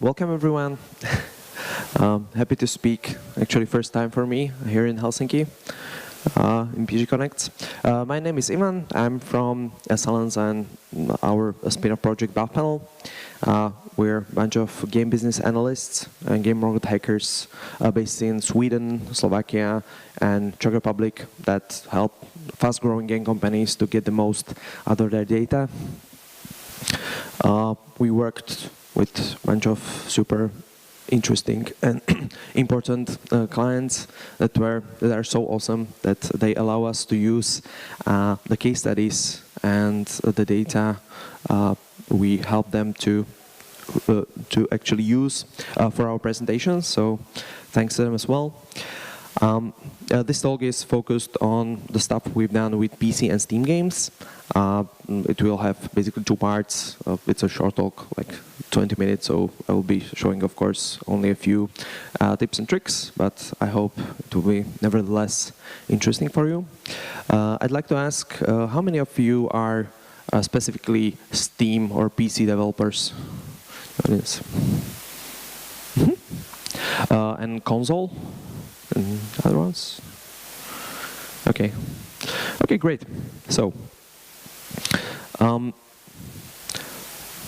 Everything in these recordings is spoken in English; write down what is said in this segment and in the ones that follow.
Welcome everyone. Happy to speak. Actually, first time for me here in Helsinki, in PG Connect. My name is Ivan. I'm from Salons and our spin-off project Backpanel. We're a bunch of game business analysts and game market hackers based in Sweden, Slovakia, and Czech Republic that help fast-growing game companies to get the most out of their data. We worked with a bunch of super interesting and important clients that are so awesome that they allow us to use the case studies and the data we help them to actually use for our presentations. So thanks to them as well. This talk is focused on the stuff we've done with PC and Steam games. It will have basically two parts. It's a short talk, like 20 minutes, so I will be showing, of course, only a few tips and tricks, but I hope it will be nevertheless interesting for you. I'd like to ask, how many of you are specifically Steam or PC developers? And console? And other ones? Okay. Okay, great. So,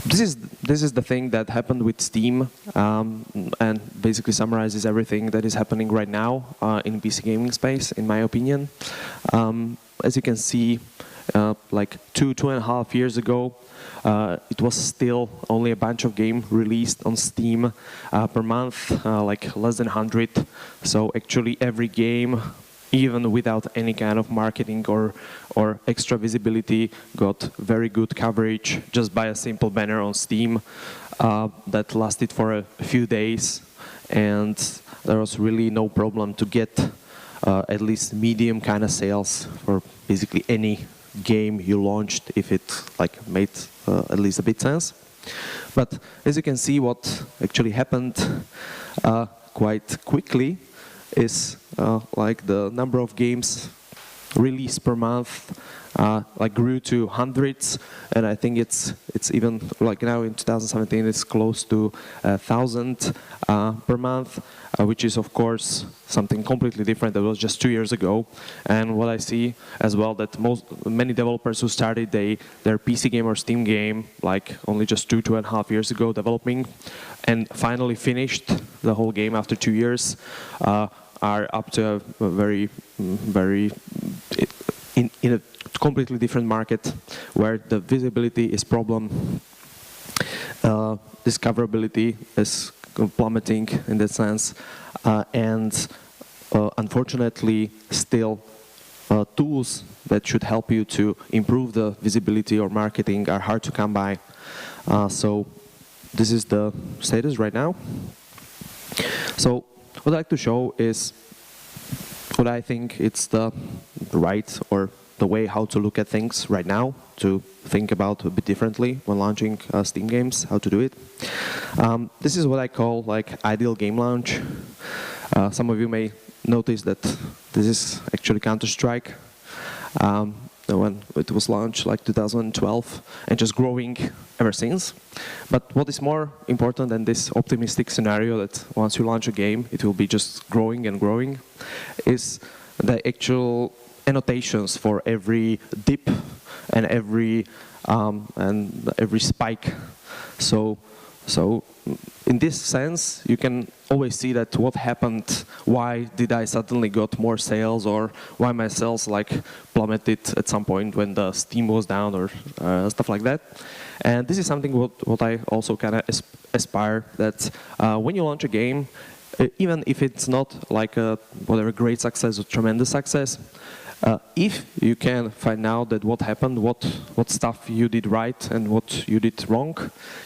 this is the thing that happened with Steam, and basically summarizes everything that is happening right now in PC gaming space, in my opinion. As you can see, like two and a half years ago, it was still only a bunch of games released on Steam per month, like less than 100. So actually every game, even without any kind of marketing or extra visibility, got very good coverage just by a simple banner on Steam that lasted for a few days. And there was really no problem to get at least medium kind of sales for basically any game you launched, if it like made at least a bit sense. But as you can see, what actually happened quite quickly is like the number of games released per month like grew to hundreds, and I think it's even like now in 2017 it's close to 1,000 per month, which is of course something completely different that was just 2 years ago. And what I see as well, that many developers who started their PC game or Steam game like only just 2.5 years ago developing, and finally finished the whole game after 2 years, are up to a very in a completely different market where the visibility is problem, discoverability is plummeting in that sense, and unfortunately still tools that should help you to improve the visibility or marketing are hard to come by. So this is the status right now. So what I'd like to show is what I think it's the right or the way how to look at things right now, to think about a bit differently when launching Steam games, how to do it. This is what I call like ideal game launch. Some of you may notice that this is actually Counter-Strike, when it was launched like 2012 and just growing ever since. But what is more important than this optimistic scenario that once you launch a game it will be just growing and growing, is the actual annotations for every dip and every spike. So in this sense, you can always see that what happened, why did I suddenly got more sales, or why my sales like plummeted at some point when the Steam was down, or stuff like that. And this is something what I also kind of aspire, that when you launch a game, even if it's not like a whatever great success or tremendous success, if you can find out that what happened, what stuff you did right and what you did wrong,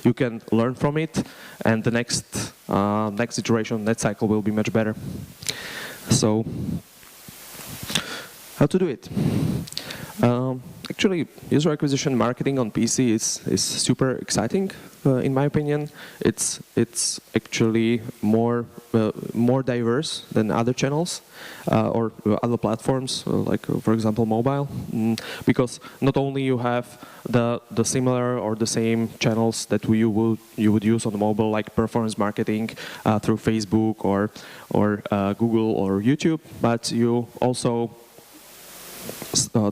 you can learn from it, and the next iteration, next cycle will be much better. So, how to do it? actually, user acquisition marketing on PC is super exciting, in my opinion. It's actually more diverse than other channels or other platforms, like for example mobile, because not only you have the similar or the same channels that you would use on mobile, like performance marketing through Facebook or Google or YouTube, but you also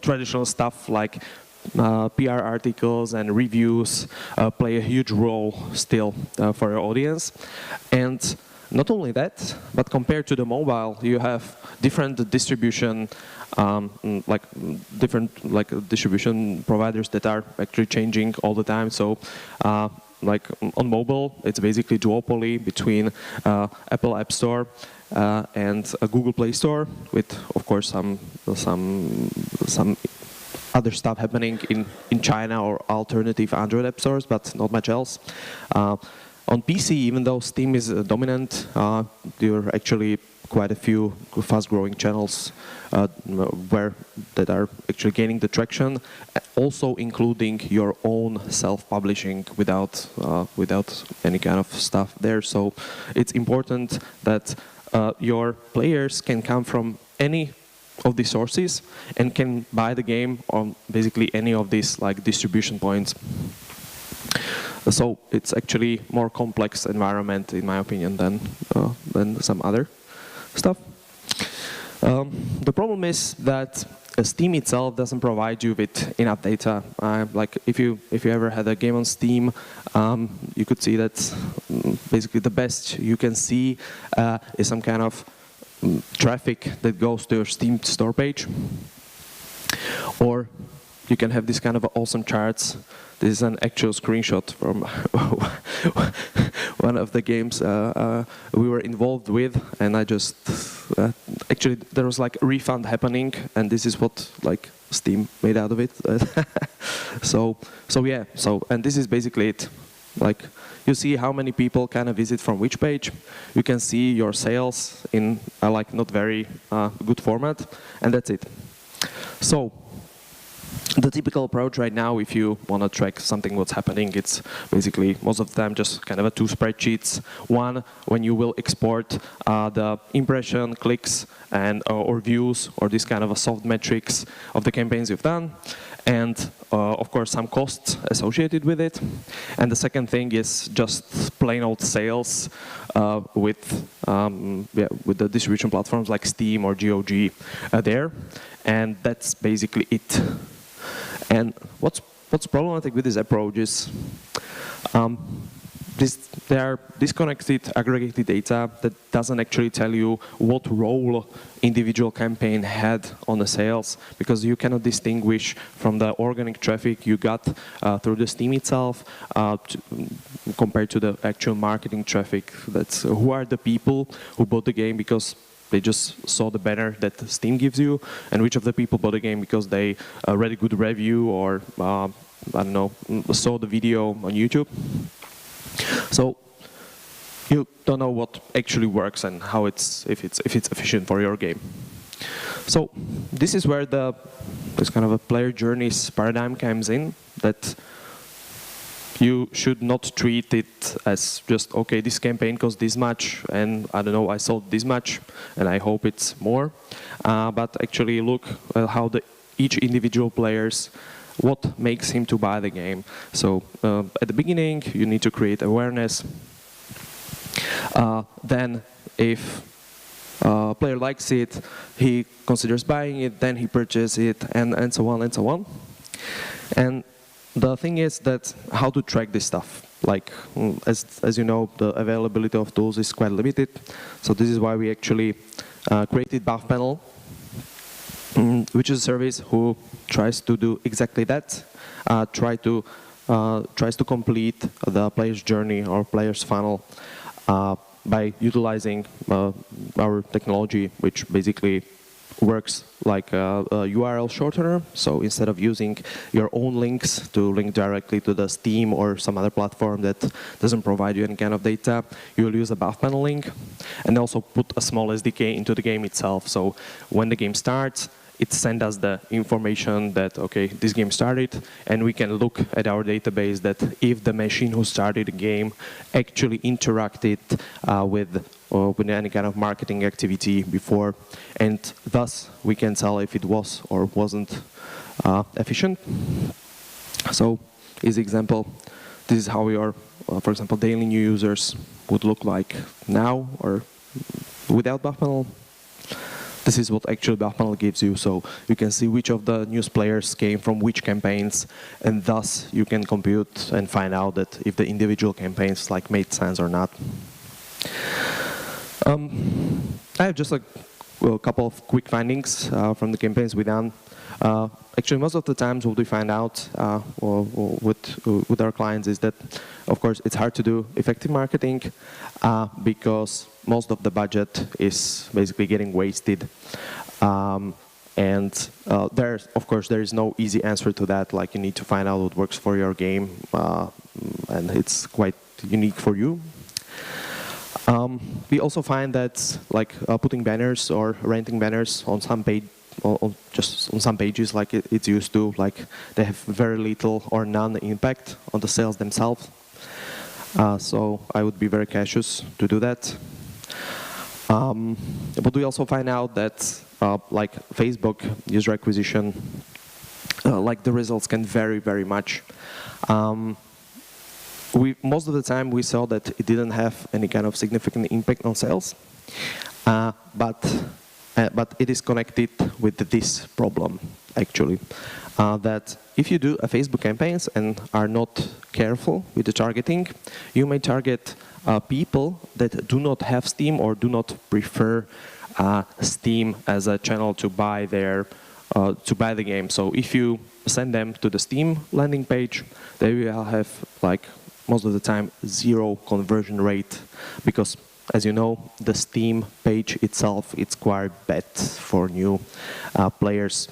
traditional stuff like PR articles and reviews play a huge role still for your audience. And not only that, but compared to the mobile, you have different distribution, distribution providers that are actually changing all the time. So, like on mobile, it's basically duopoly between Apple App Store and a Google Play Store, with of course some other stuff happening in China or alternative Android app stores, but not much else. On PC, even though Steam is dominant, there are actually quite a few fast-growing channels that are actually gaining the traction, also including your own self-publishing without any kind of stuff there. So it's important that your players can come from any of these sources and can buy the game on basically any of these like distribution points. So it's actually more complex environment, in my opinion, than some other stuff. The problem is that Steam itself doesn't provide you with enough data. Like if you ever had a game on Steam, you could see that basically the best you can see is some kind of traffic that goes to your Steam store page, or you can have this kind of awesome charts. This is an actual screenshot from one of the games we were involved with, and I just actually there was like a refund happening, and this is what like Steam made out of it. So and this is basically it. Like you see how many people kind of visit from which page. You can see your sales in like not very good format, and that's it. So the typical approach right now, if you want to track something what's happening, it's basically most of the time just kind of a two spreadsheets. One, when you will export the impression, clicks, and or views, or this kind of a soft metrics of the campaigns you've done, and of course some costs associated with it. And the second thing is just plain old sales with the distribution platforms like Steam or GOG there, and that's basically it. And what's problematic with this approach is there are disconnected, aggregated data that doesn't actually tell you what role individual campaign had on the sales, because you cannot distinguish from the organic traffic you got through the Steam itself compared to the actual marketing traffic. That's who are the people who bought the game because they just saw the banner that Steam gives you, and which of the people bought the game because they read a good review or I don't know, saw the video on YouTube. So you don't know what actually works and how if it's efficient for your game. So this is where this kind of a player journeys paradigm comes in, that you should not treat it as just, okay, this campaign costs this much, and I don't know, I sold this much, and I hope it's more. But actually look at how each individual players, what makes him to buy the game. So at the beginning, you need to create awareness. Then if a player likes it, he considers buying it, then he purchases it, and so on and so on. And the thing is that how to track this stuff. Like, as you know, the availability of tools is quite limited. So this is why we actually created Buff Panel, which is a service who tries to do exactly that. Tries to complete the player's journey or player's funnel by utilizing our technology, which basically works like a URL shortener. So instead of using your own links to link directly to the Steam or some other platform that doesn't provide you any kind of data, you will use a buff panel link, and also put a small SDK into the game itself. So when the game starts, it sends us the information that, okay, this game started, and we can look at our database that if the machine who started the game actually interacted with any kind of marketing activity before, and thus we can tell if it was or wasn't efficient. So, easy example, this is how your, for example, daily new users would look like now or without buff panel. This is what actually buff panel gives you, so you can see which of the news players came from which campaigns, and thus you can compute and find out that if the individual campaigns like made sense or not. I have just a couple of quick findings from the campaigns we done. Actually, most of the times what we find out with our clients is that, of course, it's hard to do effective marketing because most of the budget is basically getting wasted. And of course, there is no easy answer to that. Like, you need to find out what works for your game, and it's quite unique for you. We also find that, like, putting banners or renting banners on some page, or just on some pages, like it's used to, like, they have very little or none impact on the sales themselves. So I would be very cautious to do that. But we also find out that, like Facebook user acquisition, like the results can vary very much. Most of the time we saw that it didn't have any kind of significant impact on sales, but it is connected with this problem, actually, that if you do a Facebook campaigns and are not careful with the targeting, you may target people that do not have Steam or do not prefer Steam as a channel to buy the game. So if you send them to the Steam landing page, they will have, like, most of the time, 0 conversion rate, because, as you know, the Steam page itself, it's quite bad for new players.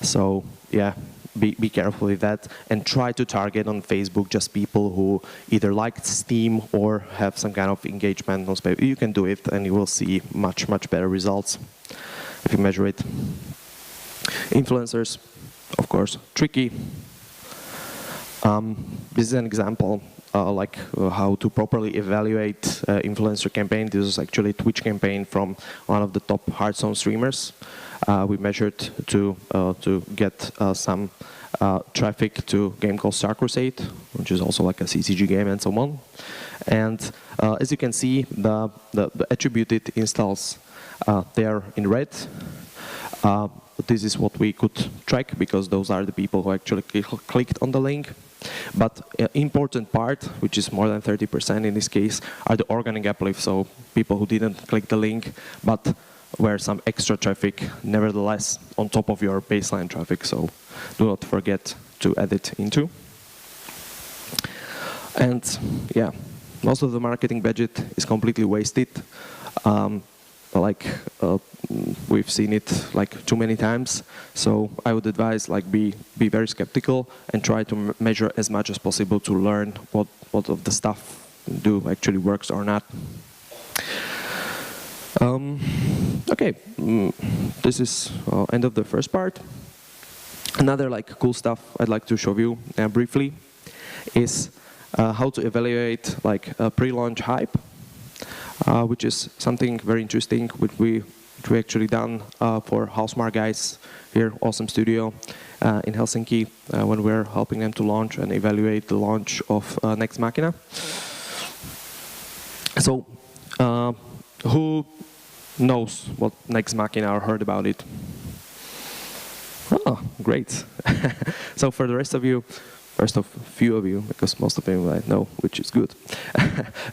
So yeah, be careful with that, and try to target on Facebook just people who either like Steam or have some kind of engagement on space. You can do it, and you will see much better results if you measure it. Influencers, of course, tricky. This is an example. How to properly evaluate influencer campaign. This is actually a Twitch campaign from one of the top Hearthstone streamers. We measured to get some traffic to a game called Star Crusade, which is also like a CCG game and so on. And as you can see, the attributed installs, they are in red. This is what we could track because those are the people who actually clicked on the link. But important part, which is more than 30% in this case, are the organic uplift, so people who didn't click the link, but were some extra traffic, nevertheless, on top of your baseline traffic, so do not forget to add it into. And yeah, most of the marketing budget is completely wasted. We've seen it like too many times, so I would advise, like, be very skeptical and try to measure as much as possible to learn what of the stuff actually works or not. Okay, this is end of the first part. Another cool stuff I'd like to show you briefly is how to evaluate a pre-launch hype. Which is something very interesting, which we actually done for Housemart guys here, awesome studio in Helsinki, when we're helping them to launch and evaluate the launch of Next Machina. So, who knows what Next Machina or heard about it? Oh, great. So for the rest of you, first of few of you, because most of them I know, which is good.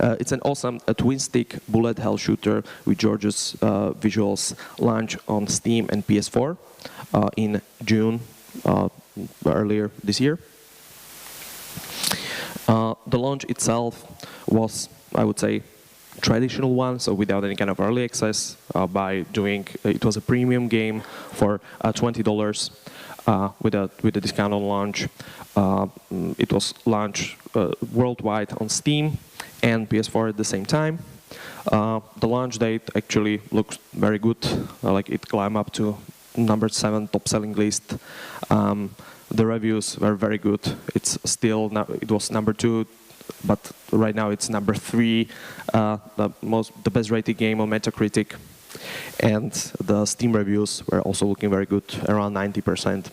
It's an awesome twin-stick bullet hell shooter with George's visuals, launch on Steam and PS4 in June earlier this year. The launch itself was, I would say, traditional one, so without any kind of early access, it was a premium game for $20 with a discount on launch. It was launched worldwide on Steam and PS4 at the same time. The launch date actually looks very good, it climbed up to number 7 top-selling list. The reviews were very good. It was number 2, but right now it's number 3, the best rated game on Metacritic. And the Steam reviews were also looking very good, around 90%.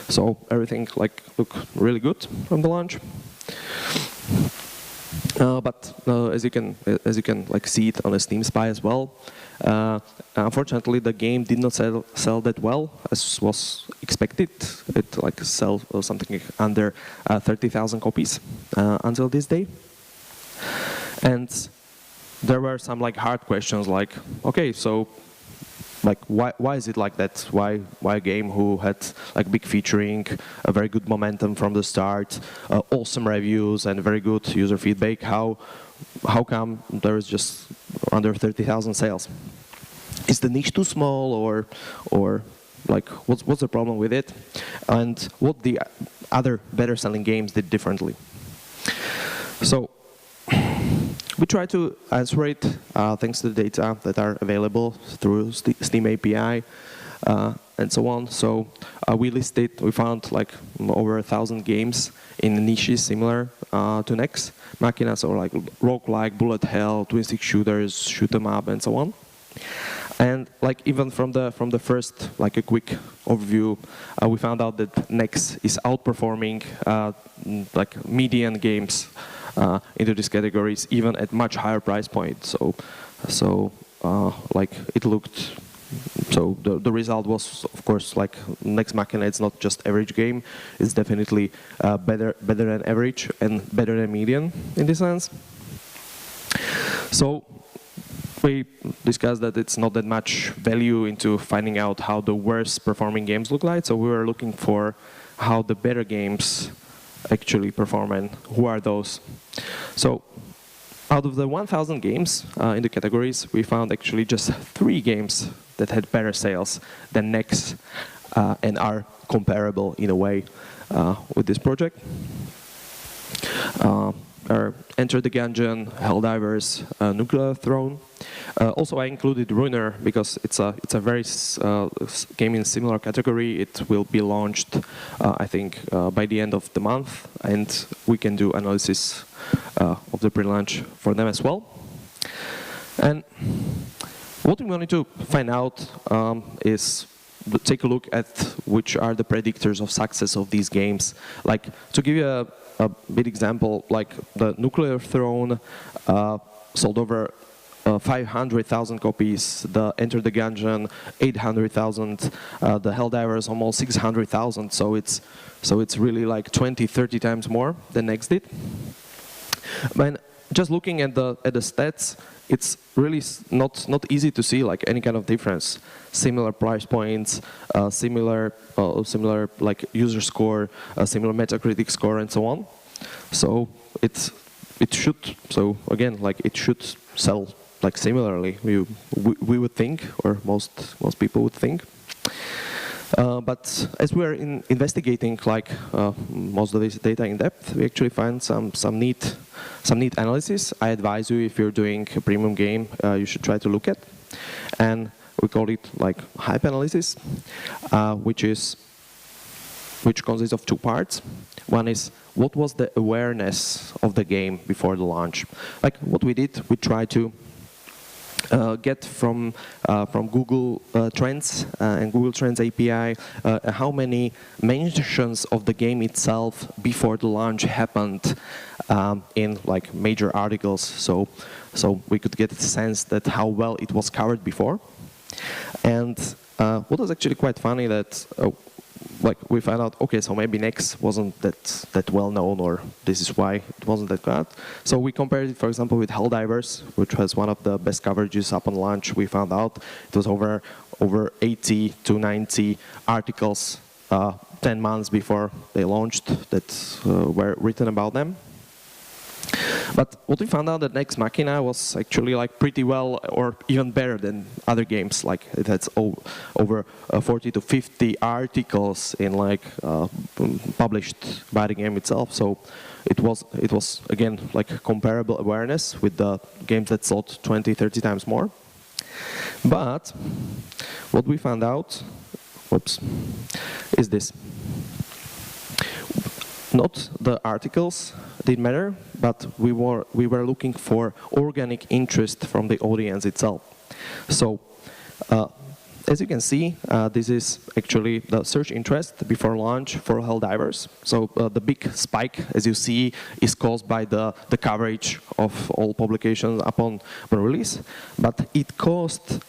So everything looked really good from the launch. But as you can see it on the Steam Spy as well, unfortunately the game did not sell that well as was expected. It sell something under 30,000 copies until this day. And there were some hard questions okay, so why is it like that? Why a game who had big featuring, a very good momentum from the start, awesome reviews and very good user feedback? How come there is just under 30,000 sales? Is the niche too small, or what's the problem with it? And what the other better selling games did differently? So we try to answer it thanks to the data that are available through Steam API and so on. So we found over 1,000 games in niches similar to Nex Machina, so roguelike, bullet hell, twin stick shooters, shoot 'em up, and so on. And even from the first a quick overview, we found out that Nex is outperforming median games into these categories, even at much higher price point. So it looked. So the result was, of course, Nex Machina. It's not just average game. It's definitely better than average and better than median in this sense. So we discussed that it's not that much value into finding out how the worst performing games look like. So we were looking for how the better games actually perform and who are those. So out of the 1,000 games in the categories, we found actually just 3 games that had better sales than Nex and are comparable in a way with this project. Enter the Gungeon, Helldivers, Nuclear Throne. Also, I included Ruiner because it's a very game in similar category. It will be launched, I think, by the end of the month, and we can do analysis of the pre-launch for them as well. And what we wanted to find out is take a look at which are the predictors of success of these games. To give you a big example, the Nuclear Throne sold over 500,000 copies, the Enter the Gungeon 800,000, the Helldivers almost 600,000. So it's really 20-30 times more than Nex did. But just looking at the stats, it's really not easy to see any kind of difference. Similar price points, similar user score, similar Metacritic score, and so on. So it should sell similarly. We would think, or most people would think. But as we're investigating most of this data in depth, we actually find some neat analysis. I advise you, if you're doing a premium game, you should try to look at. And we call it hype analysis, which consists of 2 parts. One is what was the awareness of the game before the launch. What we did, we tried to get from Google Trends and Google Trends API how many mentions of the game itself before the launch happened in major articles. So we could get a sense that how well it was covered before. And what was actually quite funny that we found out, okay, so maybe Nex wasn't that well known, or this is why it wasn't that good. So we compared it, for example, with Helldivers, which was one of the best coverages upon launch. We found out it was over 80 to 90 articles 10 months before they launched that were written about them. But what we found out that Nex Machina was actually pretty well, or even better than other games. It had over 40 to 50 articles in published by the game itself. So it was again comparable awareness with the games that sold 20-30 times more. But what we found out oops, is this. Not the articles did matter, but we were looking for organic interest from the audience itself. So, as you can see, this is actually the search interest before launch for Helldivers. So the big spike, as you see, is caused by the coverage of all publications upon release, but it caused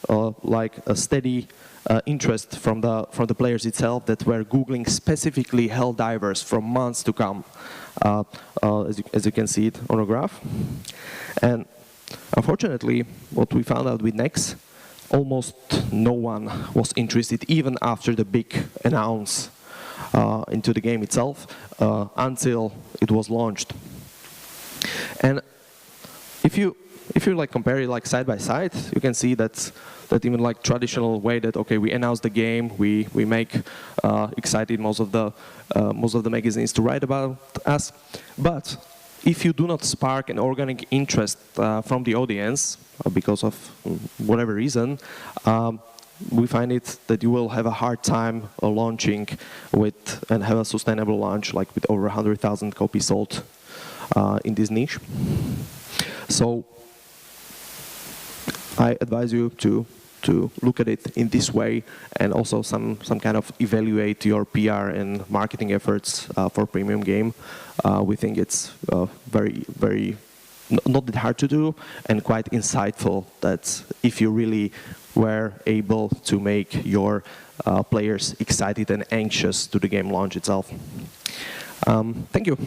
like a steady interest from the players itself that were Googling specifically Helldivers for months to come, as you can see it on a graph. And unfortunately, what we found out with Nex, almost no one was interested, even after the big announce into the game itself, until it was launched. And if you like compare it like side by side, you can see that even like traditional way that okay, we announce the game, we make excited most of the magazines to write about us, but if you do not spark an organic interest from the audience because of whatever reason, we find it that you will have a hard time launching with and have a sustainable launch like with over 100,000 copies sold in this niche. So I advise you to look at it in this way, and also some kind of evaluate your PR and marketing efforts for premium game. We think it's very not that hard to do and quite insightful, that if you really were able to make your players excited and anxious to the game launch itself. Thank you.